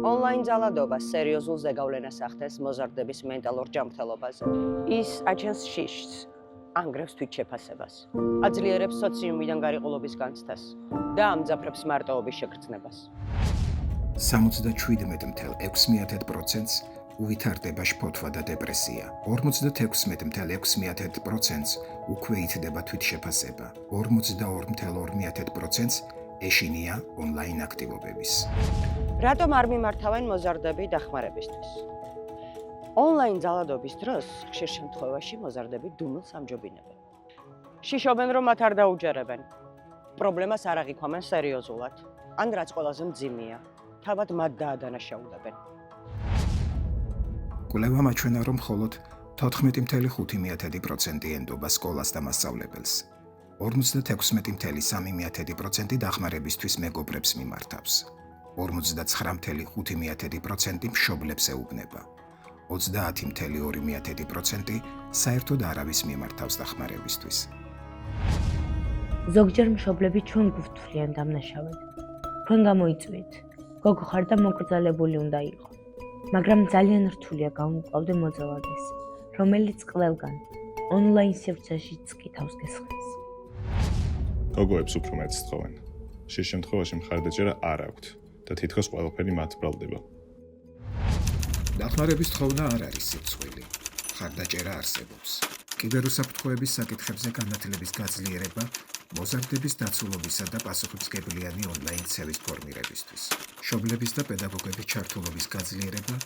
Online ძალადობა სერიოზულ ზეგავლენას ახდენს მოზარდების მენტალურ ჯანმრთელობაზე. ის აჩენს შიშს, ანგრევს თვითშეფასებას, აძლიერებს სოციუმიდან გარიყულობის განცდას და ამძაფრებს მარტოობის შეგრძნებას. 77.6%-ს უვითარდება შფოთვა და დეპრესია. 56.6%-ს უკვე ითდება თვითშეფასება. 42.2%-ს ეშინია ონლაინ აქტივობების. რატომ არ მიმართავენ მოზარდები დახმარებისთვის? Online ძალადობის დროს ხშირ შემთხვევაში მოზარდები დუმილს ამჯობინებენ. შიშობენ, რომ მათ არ დაუჯერებენ. პრობლემას არ აღიქვამენ სერიოზულად, ან რაც ყველაზე მძიმეა, თავად მათ დაადანაშაულებენ. კვლევამ აჩვენა, რომ მხოლოდ 14.5% ენდობა სკოლას და მასწავლებელს. 56.3% დახმარებისთვის მეგობრებს მიმართავს. 49.5% მშობლებს ეუბნება. 30.2% საერთოდ არავის მიმართავს დახმარებისთვის. ზოგჯერ მშობლები ჩვენ გვვთვლიან დამნაშავედ. თქვენ გამოიწვიეთ. გოგო ხარ და მოკრძალებული უნდა იყო. მაგრამ ძალიან რთულია გაუმკლავდე მოძალადეს, რომელიც ყველგან ონლაინ სივრცეშიც კი თავს გესხმის. გოგოებს უფრო მეტს თხოვენ. შის შემთხვევაში მხარდაჭერა არ აქვთ და თითქოს ყველაფერი მათ ბრალდება. დახმარების თხოვნა არ არის სიძღვილი. მხარდაჭერა არსებობს. კიბერუსაფრთხოების საკითხებზე განათლების გაძლიერება, მოზარდების დაცულობისა და პასუხისმგებლიანი ონლაინ ცევის ფორმირებისთვის. მშობლების და პედაგოგების ჩართულობის გაძლიერება,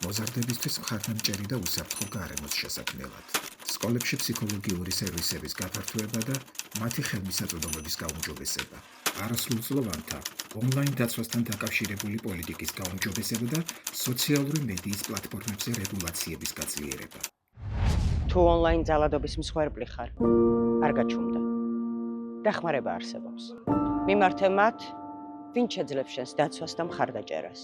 მოზარდებისთვის მხარდამჭერი და უსაფრთხო გარემოს შესაქმნელად. სკოლებში ფსიქოლოგიური სერვისების გაფართოება და მათი ხელმისაწვდომების გაუმჯობესება. არასრულწლოვანთა, ონლაინ დაცვასთან დაკავშირებული პოლიტიკის გაუმჯობესება და სოციალური მედიის პლატფორმებზე რეგულაციების გაძლიერება. თუ online ძალადობის მსხვერპლი ხარ, არ გაჩუმდა. დახმარება არსებობს. მიმართე მათ, ვინც შეძლებს შენს დაცვას და მხარდაჭერას.